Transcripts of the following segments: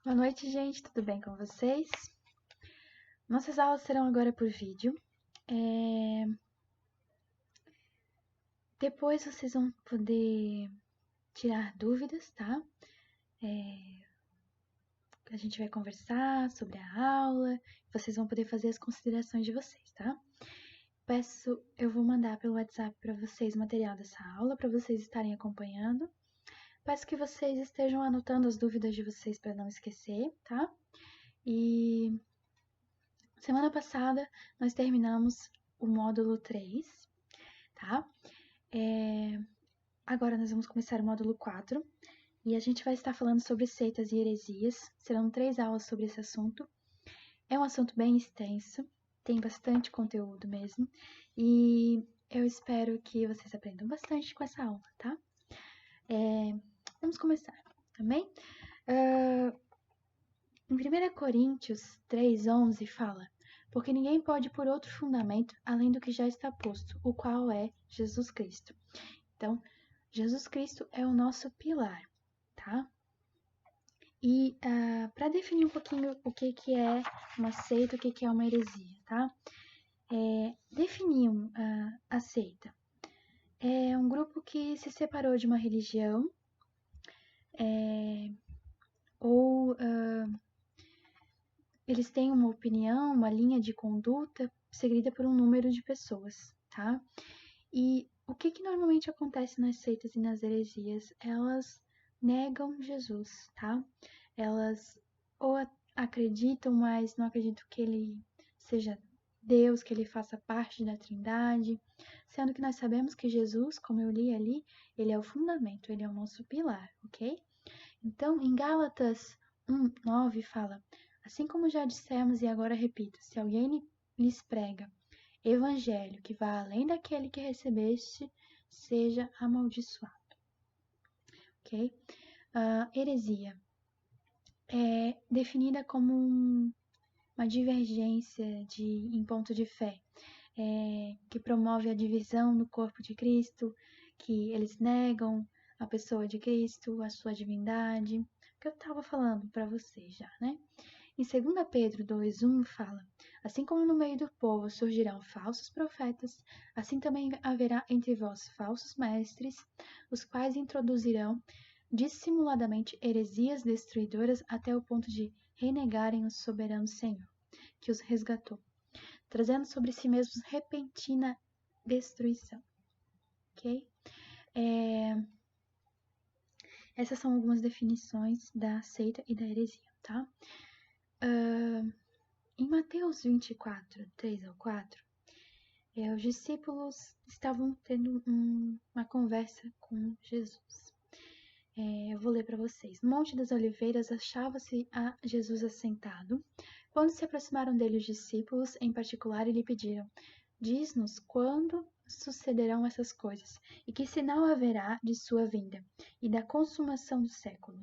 Boa noite, gente. Tudo bem com vocês? Nossas aulas serão agora por vídeo. Depois vocês vão poder tirar dúvidas, tá? A gente vai conversar sobre a aula. Vocês vão poder fazer as considerações de vocês, tá? Eu vou mandar pelo WhatsApp para vocês o material dessa aula, para vocês estarem acompanhando. Peço que vocês estejam anotando as dúvidas de vocês para não esquecer, tá? E semana passada nós terminamos o módulo 3, tá? Agora nós vamos começar o módulo 4 e a gente vai estar falando sobre seitas e heresias. Serão 3 aulas sobre esse assunto. É um assunto bem extenso, tem bastante conteúdo mesmo, e eu espero que vocês aprendam bastante com essa aula, tá? Vamos começar, amém? Em 1 Coríntios 3,11 fala: porque ninguém pode pôr outro fundamento além do que já está posto, o qual é Jesus Cristo. Então, Jesus Cristo é o nosso pilar, tá? E para definir um pouquinho o que é uma seita, o que é uma heresia, tá? Definir a seita. É um grupo que se separou de uma religião ou eles têm uma opinião, uma linha de conduta seguida por um número de pessoas, tá? E o que normalmente acontece nas seitas e nas heresias? Elas negam Jesus, tá? Elas ou acreditam, mas não acreditam que ele seja Deus, que ele faça parte da Trindade, sendo que nós sabemos que Jesus, como eu li ali, ele é o fundamento, ele é o nosso pilar, ok? Então, em Gálatas 1:9 fala: assim como já dissemos e agora repito, se alguém lhes prega evangelho que vá além daquele que recebeste, seja amaldiçoado, ok? Heresia é definida como uma divergência em ponto de fé, que promove a divisão no corpo de Cristo, que eles negam a pessoa de Cristo, a sua divindade, que eu estava falando para vocês já, né? Em 2 Pedro 2:1 fala: assim como no meio do povo surgirão falsos profetas, assim também haverá entre vós falsos mestres, os quais introduzirão dissimuladamente heresias destruidoras até o ponto de renegarem o soberano Senhor, que os resgatou, trazendo sobre si mesmos repentina destruição. Ok? Essas são algumas definições da seita e da heresia, tá? Em Mateus 24:3-4, os discípulos estavam tendo uma conversa com Jesus. Eu vou ler para vocês. No Monte das Oliveiras achava-se a Jesus assentado. Quando se aproximaram dele os discípulos, em particular, e lhe pediram: diz-nos quando sucederão essas coisas, e que sinal haverá de sua vinda, e da consumação do século.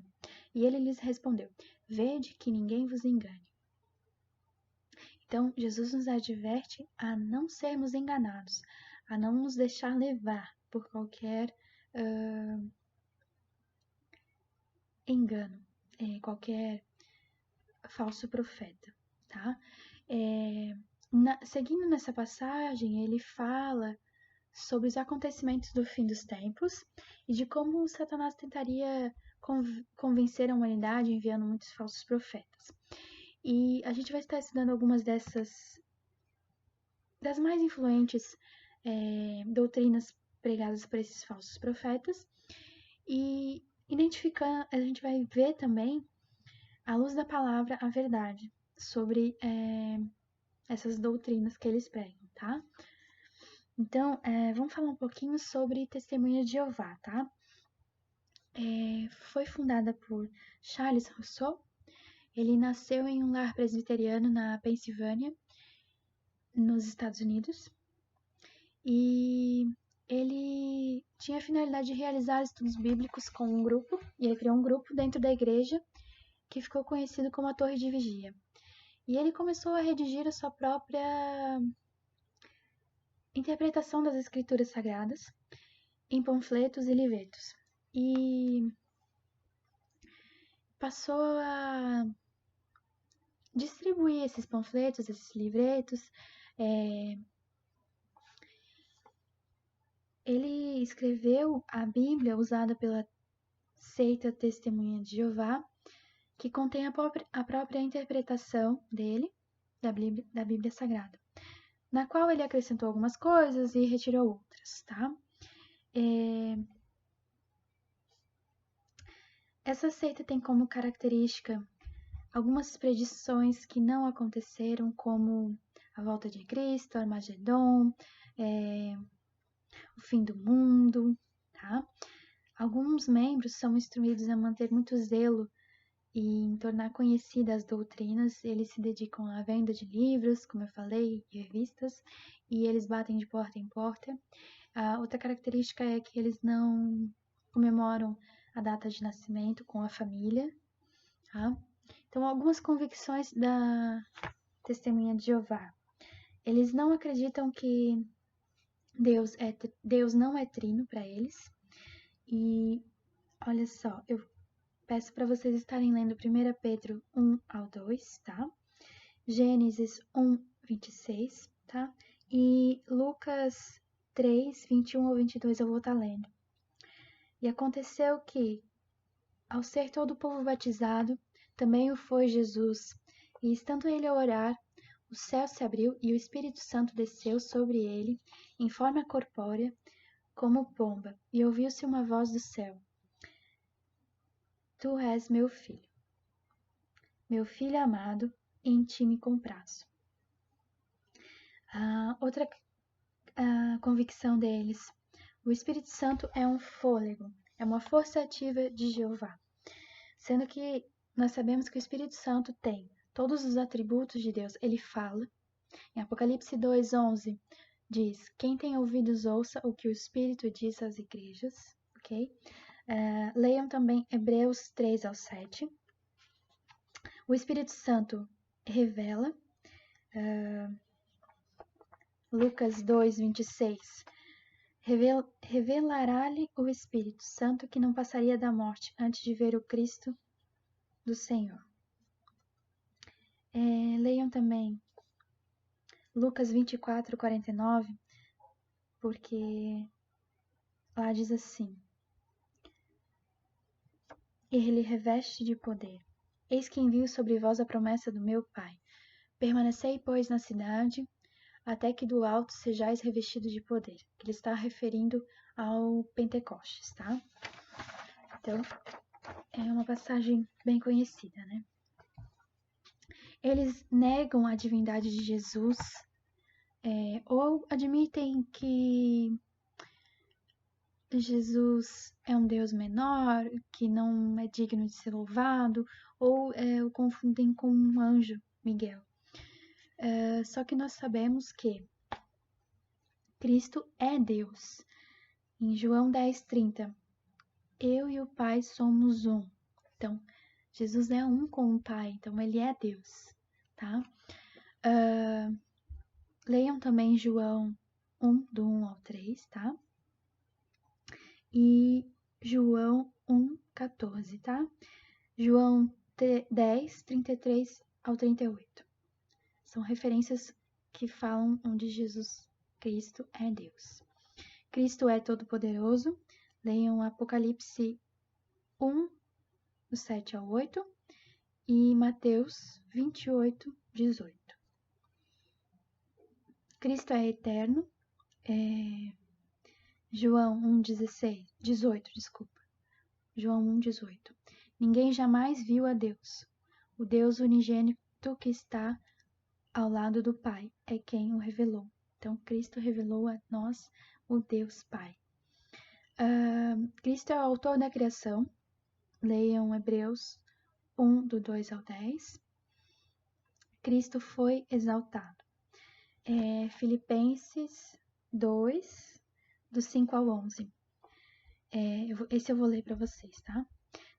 E ele lhes respondeu: vede que ninguém vos engane. Então, Jesus nos adverte a não sermos enganados, a não nos deixar levar por qualquer engano, qualquer falso profeta, tá? Seguindo nessa passagem, ele fala sobre os acontecimentos do fim dos tempos e de como Satanás tentaria convencer a humanidade enviando muitos falsos profetas. E a gente vai estar estudando algumas das mais influentes doutrinas pregadas por esses falsos profetas e identificando, a gente vai ver também, à luz da palavra, a verdade sobre essas doutrinas que eles pregam, tá? Então, vamos falar um pouquinho sobre Testemunha de Jeová, tá? Foi fundada por Charles Rousseau. Ele nasceu em um lar presbiteriano na Pensilvânia, nos Estados Unidos, e ele tinha a finalidade de realizar estudos bíblicos com um grupo, e ele criou um grupo dentro da igreja que ficou conhecido como a Torre de Vigia. E ele começou a redigir a sua própria interpretação das escrituras sagradas em panfletos e livretos. E passou a distribuir esses panfletos, esses livretos. Ele escreveu a Bíblia usada pela seita Testemunha de Jeová, que contém a própria interpretação dele da Bíblia Sagrada, na qual ele acrescentou algumas coisas e retirou outras, tá? Essa seita tem como característica algumas predições que não aconteceram, como a volta de Cristo, Armagedon, o fim do mundo, tá? Alguns membros são instruídos a manter muito zelo e em tornar conhecidas as doutrinas. Eles se dedicam à venda de livros, como eu falei, e revistas, e eles batem de porta em porta. A outra característica é que eles não comemoram a data de nascimento com a família, tá? Então, algumas convicções da Testemunha de Jeová. Eles não acreditam que Deus não é trino para eles. E olha só, eu peço para vocês estarem lendo 1 Pedro 1 ao 2, tá? Gênesis 1, 26, tá? E Lucas 3, 21 ao 22 eu vou estar lendo. E aconteceu que, ao ser todo o povo batizado, também o foi Jesus. E estando ele a orar, o céu se abriu e o Espírito Santo desceu sobre ele, em forma corpórea, como pomba, e ouviu-se uma voz do céu: Tu és meu filho amado, em ti me comprazo. Outra convicção deles: o Espírito Santo é um fôlego, é uma força ativa de Jeová. Sendo que nós sabemos que o Espírito Santo tem todos os atributos de Deus. Ele fala. Em Apocalipse 2:11 diz: quem tem ouvidos ouça o que o Espírito diz às igrejas. Ok? Leiam também Hebreus 3 ao 7. O Espírito Santo revela. Lucas 2:26. Revelará-lhe o Espírito Santo que não passaria da morte antes de ver o Cristo do Senhor. Leiam também Lucas 24:49, porque lá diz assim: Ele reveste de poder. Eis que envio sobre vós a promessa do meu Pai. Permanecei, pois, na cidade, até que do alto sejais revestidos de poder. Ele está referindo ao Pentecostes, tá? Então, é uma passagem bem conhecida, né? Eles negam a divindade de Jesus, ou admitem que Jesus é um Deus menor, que não é digno de ser louvado, ou o confundem com um anjo, Miguel. Só que nós sabemos que Cristo é Deus. Em João 10:30, eu e o Pai somos um. Então, Jesus é um com o Pai, então ele é Deus, tá? Leiam também João 1, do 1 ao 3, tá? E João 1:14, tá? João 10, 33 ao 38. São referências que falam onde Jesus Cristo é Deus. Cristo é todo-poderoso. Leiam Apocalipse 1, do 7 ao 8, e Mateus 28:18. Cristo é eterno. João 18, desculpa. João 1:18. Ninguém jamais viu a Deus. O Deus unigênito que está ao lado do Pai é quem o revelou. Então, Cristo revelou a nós o Deus Pai. Cristo é o autor da criação. Leiam Hebreus 1, do 2 ao 10. Cristo foi exaltado. Filipenses 2, do 5 ao 11. Esse eu vou ler para vocês, tá?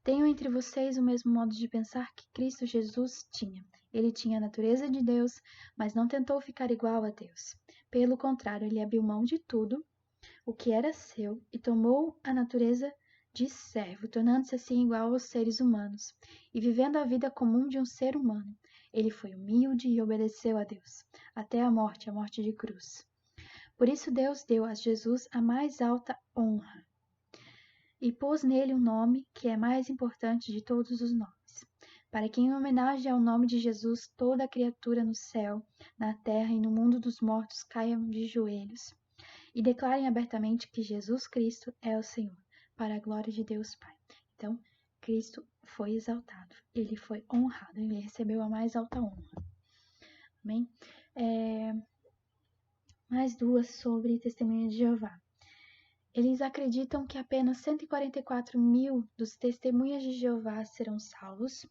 Tenham entre vocês o mesmo modo de pensar que Cristo Jesus tinha. Ele tinha a natureza de Deus, mas não tentou ficar igual a Deus. Pelo contrário, ele abriu mão de tudo o que era seu e tomou a natureza de servo, tornando-se assim igual aos seres humanos, e vivendo a vida comum de um ser humano. Ele foi humilde e obedeceu a Deus, até a morte de cruz. Por isso Deus deu a Jesus a mais alta honra, e pôs nele um nome que é mais importante de todos os nomes, para que em homenagem ao nome de Jesus toda criatura no céu, na terra e no mundo dos mortos caiam de joelhos e declarem abertamente que Jesus Cristo é o Senhor, para a glória de Deus Pai. Então, Cristo foi exaltado, ele foi honrado, ele recebeu a mais alta honra. Amém? Mais duas sobre Testemunha de Jeová. Eles acreditam que apenas 144 mil dos testemunhas de Jeová serão salvos.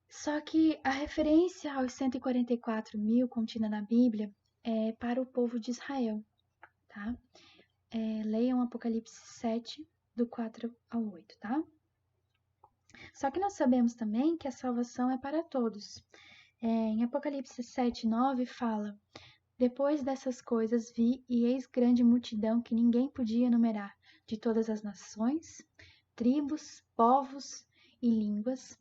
Só que a referência aos 144 mil contida na Bíblia é para o povo de Israel, tá? Leiam Apocalipse 7, do 4 ao 8, tá? Só que nós sabemos também que a salvação é para todos. Em Apocalipse 7, 9 fala: Depois dessas coisas vi e eis grande multidão que ninguém podia enumerar, de todas as nações, tribos, povos e línguas,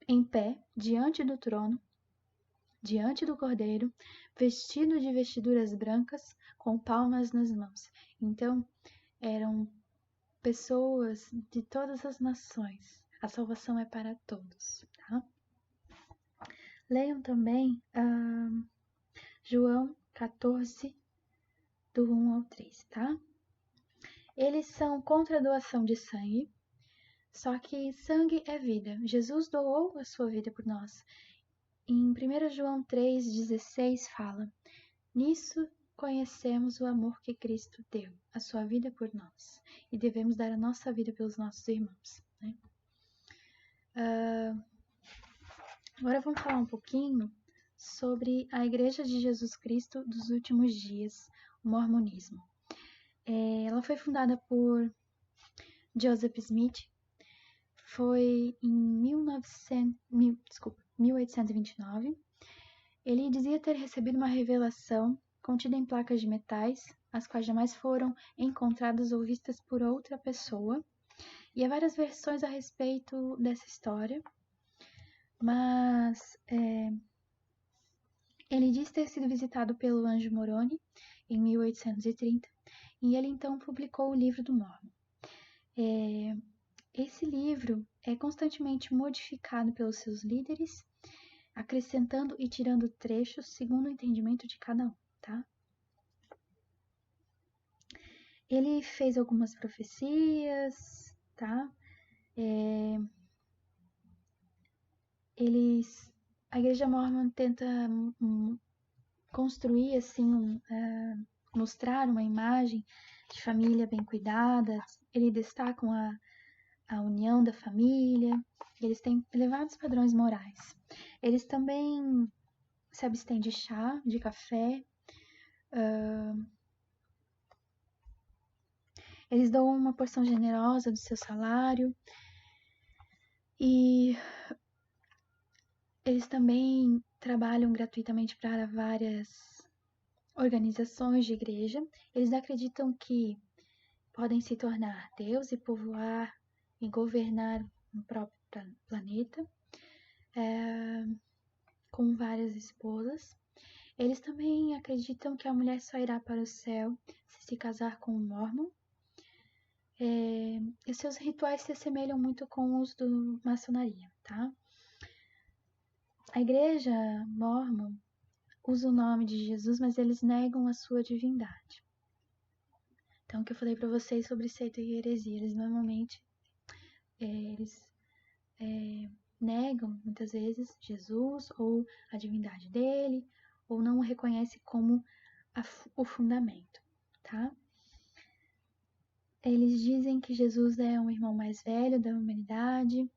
em pé, diante do trono, diante do Cordeiro, vestido de vestiduras brancas, com palmas nas mãos. Então, eram pessoas de todas as nações. A salvação é para todos, tá? Leiam também João 14, do 1 ao 3, tá? Eles são contra a doação de sangue, só que sangue é vida. Jesus doou a sua vida por nós. Em 1 João 3,16 fala: Nisso conhecemos o amor que Cristo deu, a sua vida por nós, e devemos dar a nossa vida pelos nossos irmãos, né? Agora vamos falar um pouquinho sobre a Igreja de Jesus Cristo dos Últimos Dias, o Mormonismo. Ela foi fundada por Joseph Smith, foi em 1829. Ele dizia ter recebido uma revelação contida em placas de metais, as quais jamais foram encontradas ou vistas por outra pessoa. E há várias versões a respeito dessa história, mas ele diz ter sido visitado pelo anjo Moroni em 1830, e ele então publicou o Livro do Mormon. Esse livro é constantemente modificado pelos seus líderes, acrescentando e tirando trechos segundo o entendimento de cada um, tá? Ele fez algumas profecias, tá? A Igreja Mormon tenta construir, assim, mostrar uma imagem de família bem cuidada. Eles destacam a união da família. Eles têm elevados padrões morais. Eles também se abstêm de chá, de café. Eles dão uma porção generosa do seu salário. E eles também trabalham gratuitamente para várias organizações de igreja. Eles acreditam que podem se tornar Deus e povoar e governar um próprio planeta, com várias esposas. Eles também acreditam que a mulher só irá para o céu se casar com um Mormon. E seus rituais se assemelham muito com os do maçonaria, tá? A igreja Mormon usa o nome de Jesus, mas eles negam a sua divindade. Então, o que eu falei para vocês sobre seita e heresia, eles normalmente negam, muitas vezes, Jesus ou a divindade dele, ou não o reconhecem como o fundamento, tá? Eles dizem que Jesus é um irmão mais velho da humanidade.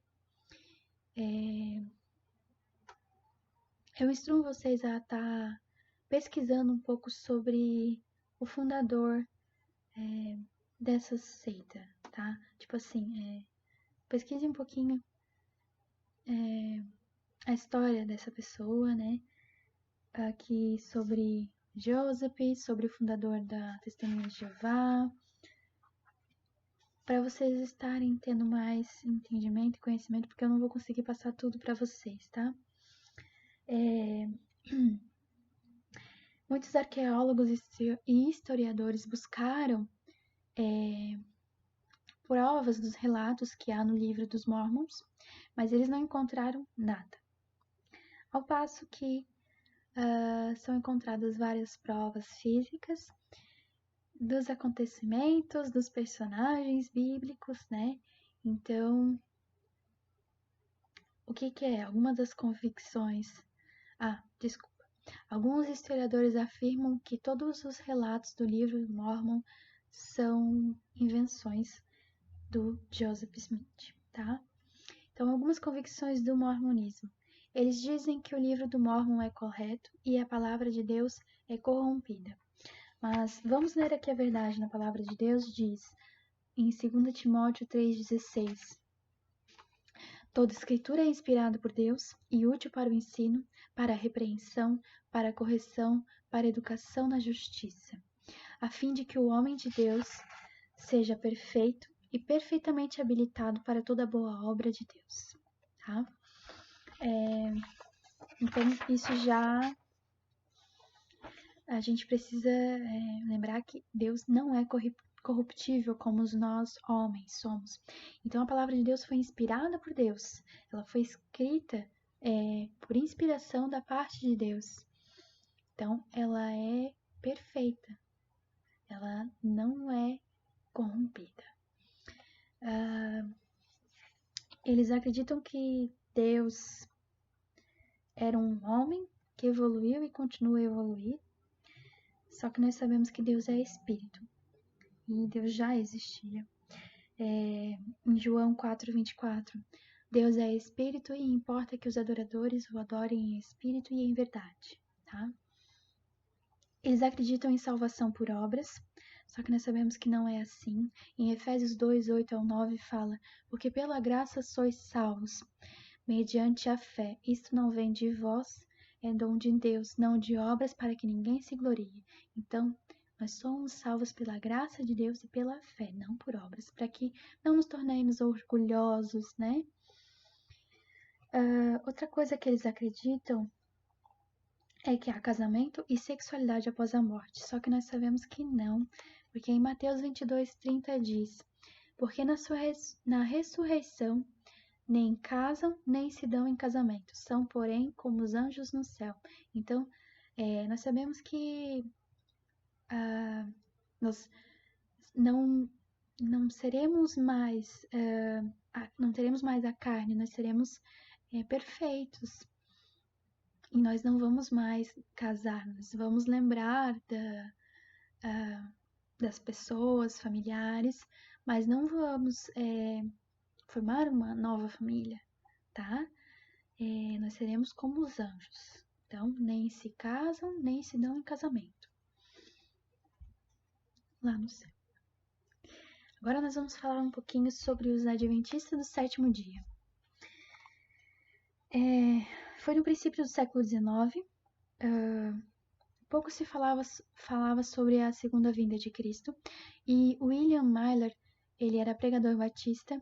Eu instruo vocês a estar pesquisando um pouco sobre o fundador dessa seita, tá? Tipo assim, pesquise um pouquinho a história dessa pessoa, né? Aqui sobre Joseph, sobre o fundador da Testemunha de Jeová. para vocês estarem tendo mais entendimento e conhecimento, porque eu não vou conseguir passar tudo para vocês, tá? Muitos arqueólogos e historiadores buscaram provas dos relatos que há no livro dos Mormons, mas eles não encontraram nada. Ao passo que são encontradas várias provas físicas dos acontecimentos, dos personagens bíblicos, né? Então, o que é? Algumas das convicções... desculpa. Alguns historiadores afirmam que todos os relatos do livro Mormon são invenções do Joseph Smith, tá? Então, algumas convicções do mormonismo. Eles dizem que o livro do Mormon é correto e a palavra de Deus é corrompida. Mas vamos ler aqui a verdade na palavra de Deus, diz em 2 Timóteo 3,16. Toda escritura é inspirada por Deus e útil para o ensino, para a repreensão, para a correção, para a educação na justiça, a fim de que o homem de Deus seja perfeito e perfeitamente habilitado para toda boa obra de Deus. Tá? Então, isso já... A gente precisa lembrar que Deus não é corruptível como nós homens somos. Então a palavra de Deus foi inspirada por Deus. Ela foi escrita por inspiração da parte de Deus. Então ela é perfeita. Ela não é corrompida. Eles acreditam que Deus era um homem que evoluiu e continua a evoluir. Só que nós sabemos que Deus é espírito. E Deus já existia. Em João 4:24, Deus é espírito e importa que os adoradores o adorem em espírito e em verdade, tá? Eles acreditam em salvação por obras, só que nós sabemos que não é assim. Em Efésios 2:8-9 fala, porque pela graça sois salvos, mediante a fé. Isto não vem de vós, é dom de Deus, não de obras para que ninguém se glorie. Então, nós somos salvos pela graça de Deus e pela fé, não por obras, para que não nos tornemos orgulhosos, né? Outra coisa que eles acreditam é que há casamento e sexualidade após a morte, só que nós sabemos que não, porque em Mateus 22:30 diz, porque na ressurreição nem casam, nem se dão em casamento, são, porém, como os anjos no céu. Então, nós sabemos que nós não seremos mais, não teremos mais a carne, nós seremos perfeitos. E nós não vamos mais casar, nós vamos lembrar das pessoas, familiares, mas não vamos formar uma nova família, tá? Nós seremos como os anjos. Então, nem se casam, nem se dão em casamento. Lá no céu. Agora nós vamos falar um pouquinho sobre os adventistas do sétimo dia. Foi no princípio do século XIX, pouco se falava sobre a segunda vinda de Cristo, e William Myler, ele era pregador batista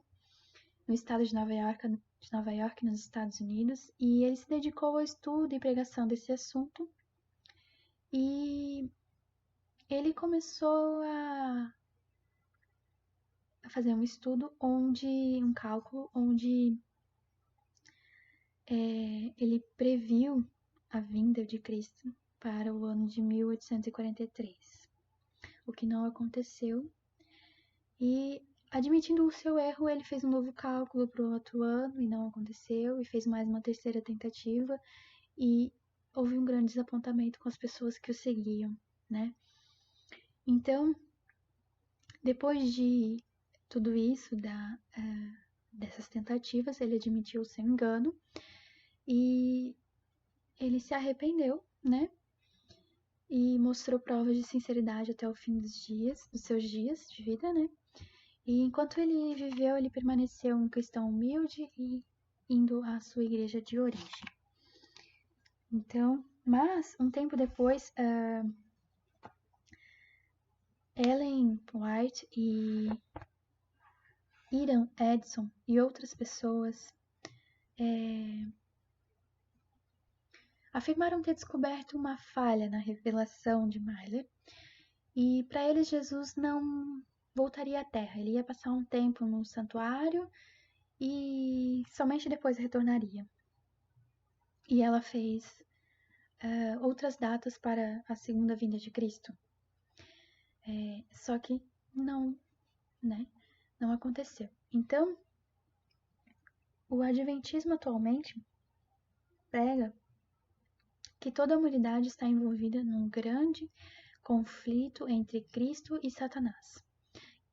no estado de Nova York, nos Estados Unidos, e ele se dedicou ao estudo e pregação desse assunto, e ele começou a fazer um estudo um cálculo onde ele previu a vinda de Cristo para o ano de 1843, o que não aconteceu, e admitindo o seu erro, ele fez um novo cálculo para o outro ano e não aconteceu, e fez mais uma terceira tentativa, e houve um grande desapontamento com as pessoas que o seguiam, né? Então, depois de tudo isso, dessas tentativas, ele admitiu o seu engano e ele se arrependeu, né? E mostrou provas de sinceridade até o fim dos seus dias de vida, né? E enquanto ele viveu, ele permaneceu um cristão humilde e indo à sua igreja de origem. Então, mas um tempo depois, Ellen White e Iram Edson e outras pessoas afirmaram ter descoberto uma falha na revelação de Myler, e para eles Jesus não voltaria à Terra. Ele ia passar um tempo no santuário e somente depois retornaria. E ela fez outras datas para a segunda vinda de Cristo. Só que não, né? Não aconteceu. Então, o Adventismo atualmente prega que toda a humanidade está envolvida num grande conflito entre Cristo e Satanás,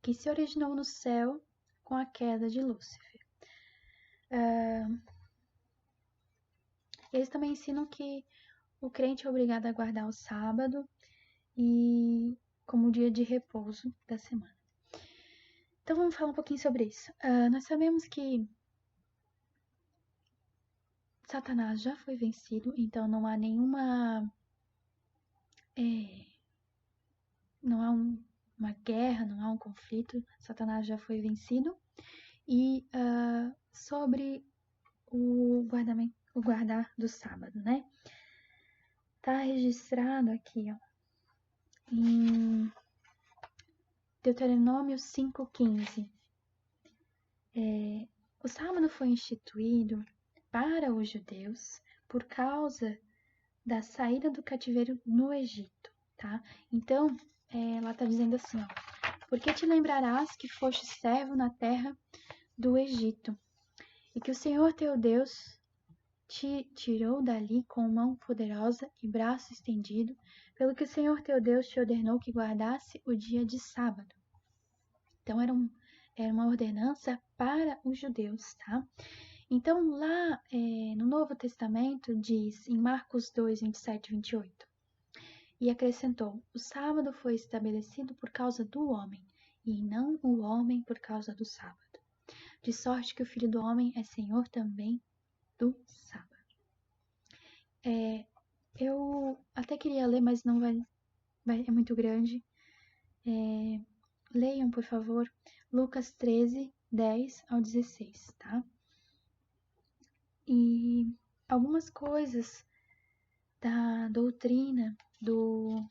que se originou no céu com a queda de Lúcifer. Eles também ensinam que o crente é obrigado a guardar o sábado e como dia de repouso da semana. Então vamos falar um pouquinho sobre isso. Nós sabemos que Satanás já foi vencido, então não há nenhuma não há uma guerra, não há um conflito, Satanás já foi vencido. E sobre o guardar do sábado, né? Tá registrado aqui, ó, em Deuteronômio 5,15. O sábado foi instituído para os judeus por causa da saída do cativeiro no Egito, tá? Então, ela tá dizendo assim, ó, porque te lembrarás que foste servo na terra do Egito, e que o Senhor teu Deus te tirou dali com mão poderosa e braço estendido, pelo que o Senhor teu Deus te ordenou que guardasse o dia de sábado. Então, era uma ordenança para os judeus, tá? Então, lá no Novo Testamento, diz em Marcos 2, 27 e 28, e acrescentou, o sábado foi estabelecido por causa do homem, e não o homem por causa do sábado. De sorte que o Filho do Homem é Senhor também do sábado. Eu até queria ler, mas não vai é muito grande. Leiam, por favor, Lucas 13, 10 ao 16, tá? E algumas coisas da doutrina do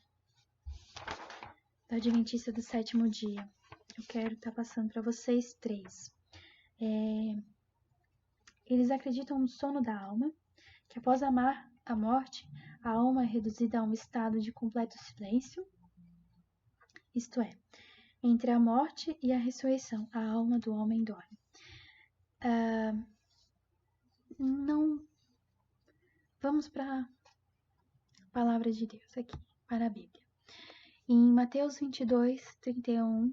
Adventista do Sétimo Dia. Eu quero estar passando para vocês 3. Eles acreditam no sono da alma, que após a morte, a alma é reduzida a um estado de completo silêncio, isto é, entre a morte e a ressurreição, a alma do homem dorme. Não. Vamos para a palavra de Deus aqui, para a Bíblia. Em Mateus 22, 31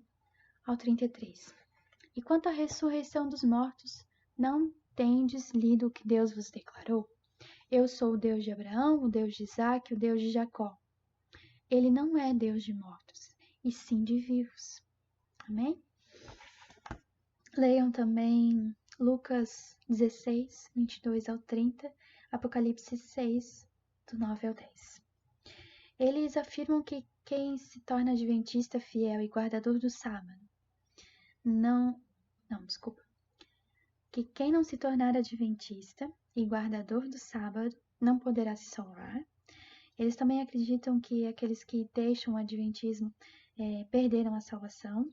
ao 33. E quanto à ressurreição dos mortos, não tendes lido o que Deus vos declarou? Eu sou o Deus de Abraão, o Deus de Isaque, o Deus de Jacó. Ele não é Deus de mortos, e sim de vivos. Amém? Leiam também Lucas 16, 22 ao 30, Apocalipse 6, do 9 ao 10. Eles afirmam que quem se torna adventista fiel e guardador do sábado, que quem não se tornar adventista e guardador do sábado não poderá se salvar. Eles também acreditam que aqueles que deixam o adventismo perderam a salvação,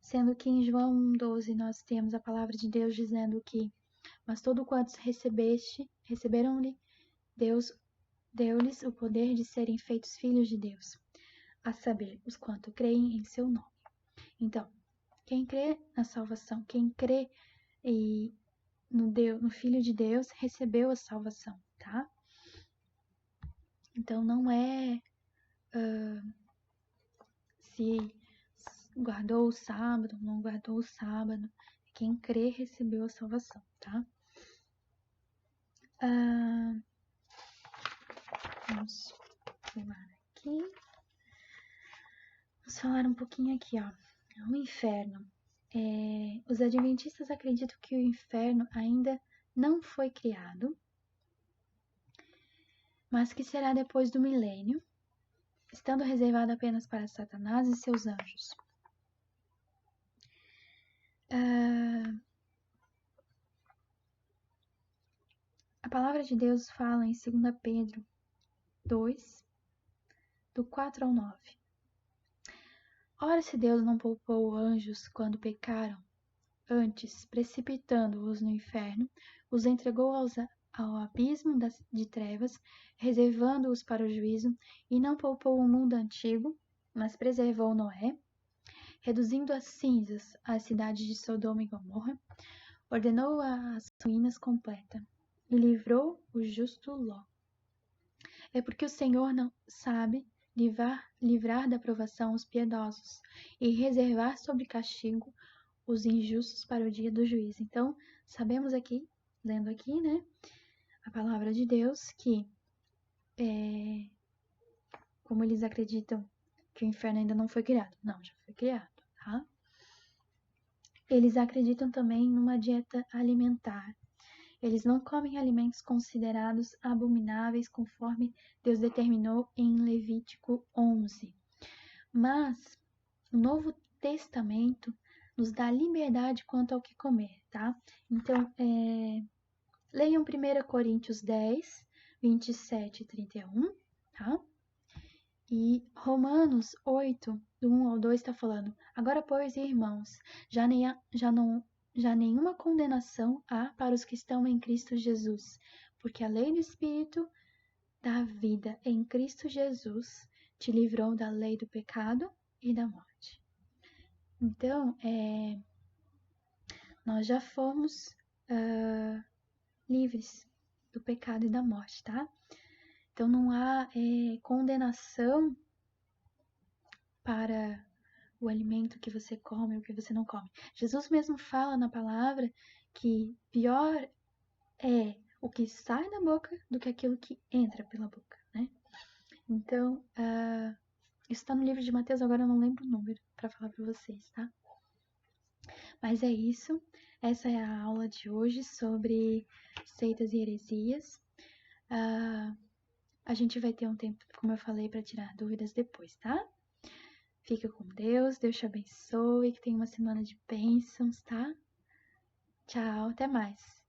sendo que em João 1,12 nós temos a palavra de Deus dizendo que mas todo quantos receberam-lhe, Deus deu-lhes o poder de serem feitos filhos de Deus, a saber, os quanto creem em seu nome. Então, quem crê na salvação, quem crê no Filho de Deus, recebeu a salvação, tá? Então, não é se guardou o sábado, não guardou o sábado. Quem crê recebeu a salvação, tá? Vamos pular aqui. Vamos falar um pouquinho aqui, ó. O inferno. Os adventistas acreditam que o inferno ainda não foi criado, mas que será depois do milênio, estando reservado apenas para Satanás e seus anjos. A palavra de Deus fala em 2 Pedro 2, do 4 ao 9. Ora, se Deus não poupou anjos quando pecaram, antes, precipitando-os no inferno, os entregou ao abismo de trevas, reservando-os para o juízo, e não poupou o mundo antigo, mas preservou Noé, reduzindo a cinzas as cidades de Sodoma e Gomorra, ordenou as ruínas completa, e livrou o justo Ló. É porque o Senhor não sabe livrar da provação os piedosos, e reservar sob castigo os injustos para o dia do juízo. Então, sabemos aqui, lendo aqui, né, a palavra de Deus, que como eles acreditam que o inferno ainda não foi criado. Não, já foi criado, tá? Eles acreditam também numa dieta alimentar. Eles não comem alimentos considerados abomináveis conforme Deus determinou em Levítico 11. Mas o Novo Testamento nos dá liberdade quanto ao que comer, tá? Então, leiam 1 Coríntios 10, 27 e 31, tá? E Romanos 8, do 1 ao 2, está falando: agora, pois, irmãos, já nenhuma condenação há para os que estão em Cristo Jesus, porque a lei do Espírito da vida em Cristo Jesus te livrou da lei do pecado e da morte. Então, nós já fomos livres do pecado e da morte, tá? Então, não há condenação para o alimento que você come ou que você não come. Jesus mesmo fala na palavra que pior é o que sai da boca do que aquilo que entra pela boca, né? Então, isso está no livro de Mateus, agora eu não lembro o número para falar para vocês, tá? Mas é isso. Essa é a aula de hoje sobre seitas e heresias. A gente vai ter um tempo, como eu falei, para tirar dúvidas depois, tá? Fica com Deus, Deus te abençoe, que tenha uma semana de bênçãos, tá? Tchau, até mais.